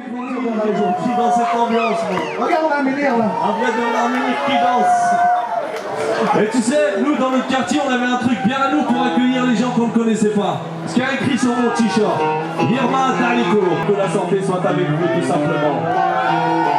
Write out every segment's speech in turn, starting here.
Qui dans cette ambiance, moi. Regarde, on a un menhir là. Un vrai de l'armée qui danse. Et tu sais, nous dans notre quartier, on avait un truc bien à nous pour accueillir les gens qu'on ne connaissait pas. Ce qui a écrit sur mon t-shirt, Irma Daliko, que la santé soit avec vous tout simplement.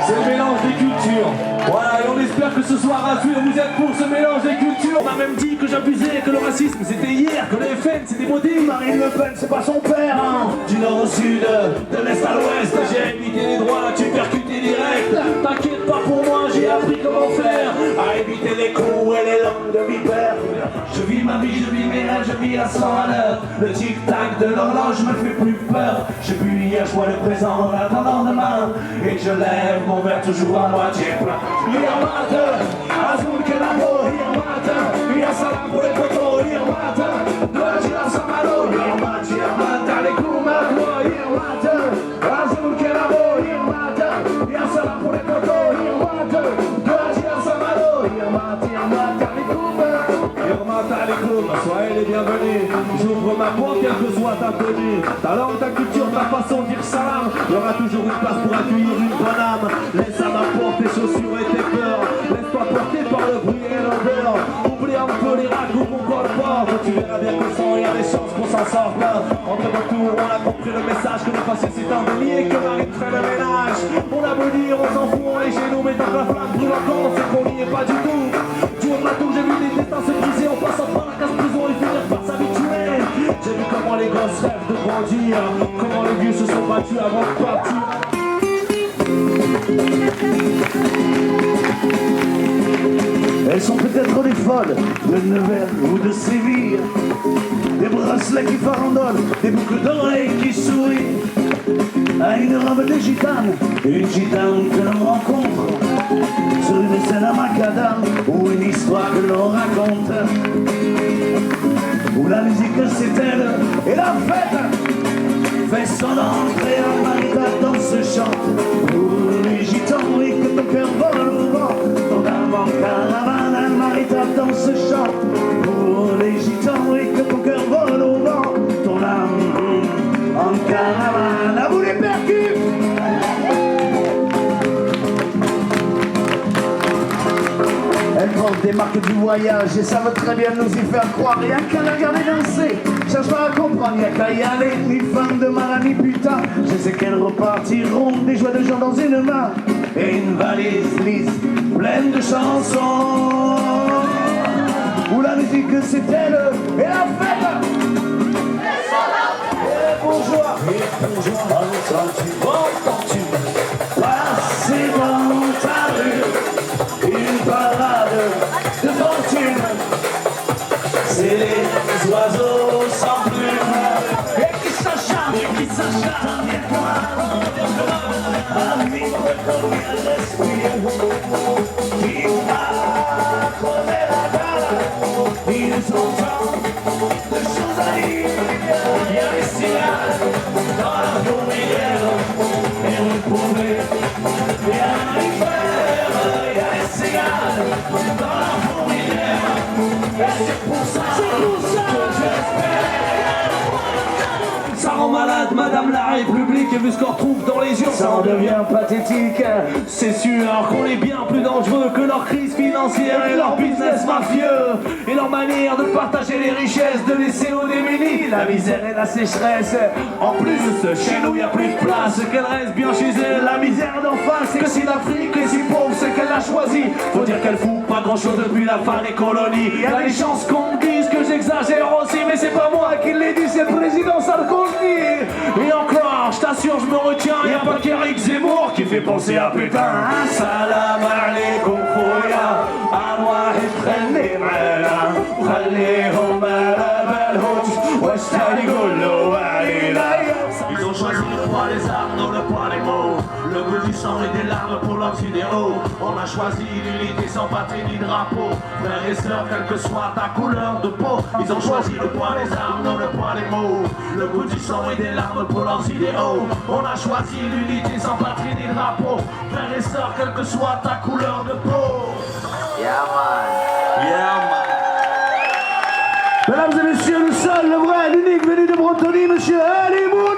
C'est le mélange des cultures. Voilà, et on espère que ce soir à suivre, vous êtes pour ce mélange des cultures. On m'a même dit que j'abusais, que le racisme c'était hier, que le FN c'était maudit. Marine Le Pen c'est pas son père, hein. Du nord au sud, de l'est à l'ouest, j'ai évité les droits, là tu percutais direct. T'inquiète pas pour moi, j'ai appris comment faire, à éviter les coups et les langues de vipère. Je vis ma vie, je vis mes rêves, je vis à 100 à l'heure. Le tic-tac de l'horloge me fait plus peur. J'ai bu hier, je vois le présent en attendant demain. Et je lève mon verre toujours à moitié plein. Irmata, azul que l'amor, Irmata, Ia salam pour les potos, Irmata, de la gira samalo, Irmata, les coups maglois, Irmata, azul que l'amor, Irmata, Ia salam pour les potos, Irmata, de la gira samalo, Irmata, les coups Irmata, les coups, soyez les bienvenus. J'ouvre ma porte, quelle que soit ta tenue, ta langue, ta culture, ta façon de dire salam. Il y aura toujours une place pour accueillir une bonne âme. Laisse à ma porte tes chaussures et tes peurs. Laisse-toi porter par le bruit et l'odeur. Oublie un peu les ragots qu'on colle pas. Tu verras bien que sans, il y a des chances qu'on s'en sorte. Entre retour, on a compris le message que le passé c'est un délit et que Marie ferait le ménage. On a beau dire, on s'en fout, on est chez nous, mais tant que la flamme brûle encore, c'est qu'on n'y est pas du tout. Du haut de la tour, j'ai vu des destins se briser en passant par la case prison et finir par s'habituer. J'ai vu comment les gosses rêvent de grandir, comment les vieux se sont battus avant de partir. Elles sont peut-être des folles de Nevers ou de Séville, des bracelets qui farandolent, des boucles d'oreilles qui sourient à une robe de gitane, une gitane que l'on rencontre sur une scène à macadam ou une histoire que l'on raconte, où la musique c'est elle et la fête fait son entrée. La marita danse chante pour les gitans et que ton cœur vole au vent, ton âme en caravane. La marita danse chante pour les gitans et que ton cœur vole au vent, ton âme en caravane. À vous les percus. Elles portent des marques du voyage et savent très bien nous y faire croire. Rien qu'à la regarder danser, cherche pas à comprendre, y'a qu'à y aller. Ni femme de mara ni putain, je sais qu'elles repartiront des joies de gens dans une main et une valise lisse pleine de chansons, où la musique c'est elle et la fête. Et bourgeois, entends-tu passer dans ta rue une parade de fortune? C'est les oiseaux sans plumes et qui s'acharnent bien à vivre comme il respire. Qui va crever la dalle, ils ont tant de choses à dire. Il y a des cigales dans la fourmilière et vous pouvez bien y faire. Il y a des cigales dans la fourmilière et c'est pour ça que j'espère. Ça rend malade, Madame la République, et vu ce qu'on retrouve dans les yeux, ça en devient pathétique. C'est sûr qu'on est bien plus dangereux que leur crise financière et leur business mafieux, et leur manière de partager les richesses, de laisser aux démunis la misère et la sécheresse. En plus, chez nous, y a plus de place, qu'elle reste bien chez elle, la misère d'en face. Et que si l'Afrique est si pauvre, c'est qu'elle l'a choisi. Faut dire qu'elle fout pas grand chose depuis la fin des colonies. Y a des chances qu'on me dise que j'exagère aussi, mais c'est pas moi qui l'ai dit, c'est le président Sarkozy. Et encore, je t'assure, je me retiens, y'a pas qu'Éric Zemmour qui fait penser à putain. Salam alaikum khoya, الواحد خلي معانا وخليهم على بالهم واش تاني يقول له وعينا. Ils ont choisi le poids des armes, non le poids des mots, le goût du sang et des larmes pour leurs idéaux. On a choisi l'unité sans patrie ni drapeau, frères et sœurs quelle que soit ta couleur de peau. Ils ont choisi le poids des armes, non le poids des mots, le goût du sang et des larmes pour leurs idéaux. On a choisi l'unité sans patrie ni drapeau, frères et sœurs quelle que soit ta couleur de peau. Yeah man, yeah man. Mesdames et messieurs, le seul, le vrai, l'unique venu de Bretonnie, monsieur Ali Mouni.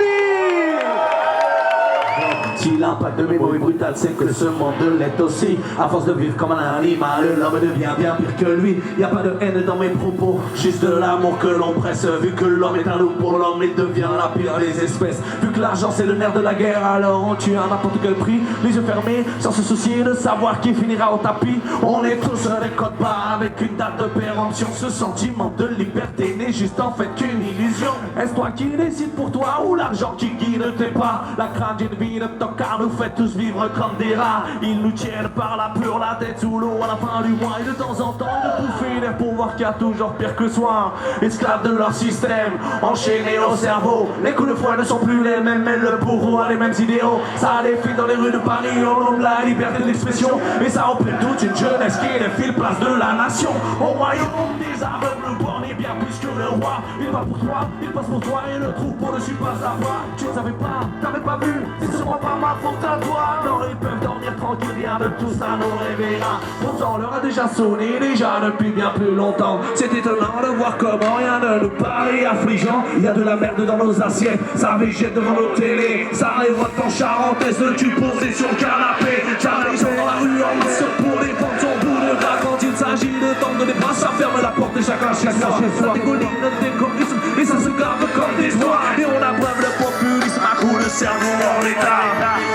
Si l'impact de mes mots est brutal, c'est que ce monde l'est aussi. À force de vivre comme un animal, l'homme devient bien pire que lui. Y a pas de haine dans mes propos, juste de l'amour que l'on presse. Vu que l'homme est un loup pour l'homme, il devient la pire des espèces. Vu que l'argent c'est le nerf de la guerre, alors on tue à n'importe quel prix. Les yeux fermés, sans se soucier de savoir qui finira au tapis. On est tous des codes barres avec une date de péremption. Ce sentiment de liberté n'est juste en fait qu'une illusion. Est-ce toi qui décide pour toi ou l'argent qui guide tes pas? La crainte d'une vie de tocard nous fait tous vivre comme des rats. Ils nous tiennent par la pure, la tête sous l'eau à la fin du mois. Et de temps en temps de bouffer l'air pour voir qu'il y a toujours pire que soi. Esclaves de leur système, enchaînés au cerveau. Les coups de fouet ne sont plus les mêmes, mais le bourreau a les mêmes idéaux. Ça défile dans les rues de Paris au nom de la liberté de l'expression. Et ça empêche toute une jeunesse qui défile place de la nation. Au royaume des aveugles bornés bien plus que le roi. Il va pour toi, il passe pour toi et le troupeau ne suit pas sa voix. Tu ne savais pas, t'avais pas vu, c'est sûrement pas ma faute à toi. Non, ils peuvent dormir tranquille, rien de tout ça nous réveillera. Pourtant l'heure a déjà sonné, déjà depuis bien plus longtemps. C'est étonnant de voir comment rien ne nous paraît affligeant. Il y a de la merde dans nos assiettes, ça végète devant nos télés. Ça révolte en charentaise, tu posé sur le canapé. J'arrive dans la rue en masse pour défendre son bout de gras. Quand il s'agit de tendre des bras, ça ferme la porte de chacun chez soi. Ça dégouline des communisme et ça se garde comme des joies. Et on abreuve le populisme à coups de cerveau en l'état.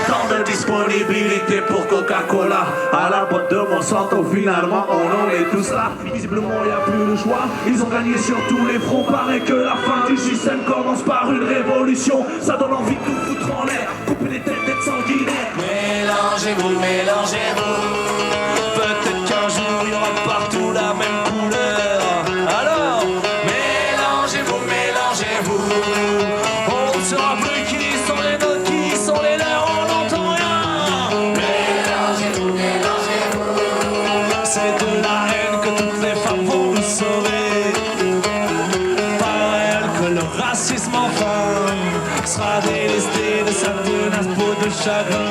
Tant de disponibilité pour Coca-Cola. À la boîte de Monsanto, finalement on en est tous là. Visiblement il n'y a plus de choix. Ils ont gagné sur tous les fronts. Paraît que la fin du système commence par une révolution. Ça donne envie de tout foutre en l'air, couper les têtes d'être sanguinaires. Mélangez-vous, mélangez-vous. Peut-être qu'un jour il y aura partout la même couleur. Alors, mélangez-vous, mélangez-vous. On ne saura plus qui sont les nôtres, qui sont les leurs, on n'entend rien. Mélangez-vous, mélangez-vous. C'est de la haine que toutes les femmes vont nous sauver. Pareil que le racisme enfin sera délesté de sa tenace peau de chagrin.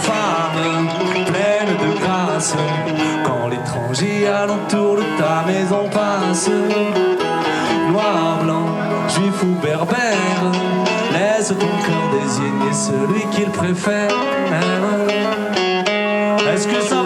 Femme pleine de grâce, quand l'étranger alentour de ta maison passe. Noir, blanc, juif ou berbère, laisse ton cœur désigner celui qu'il préfère. Est-ce que ça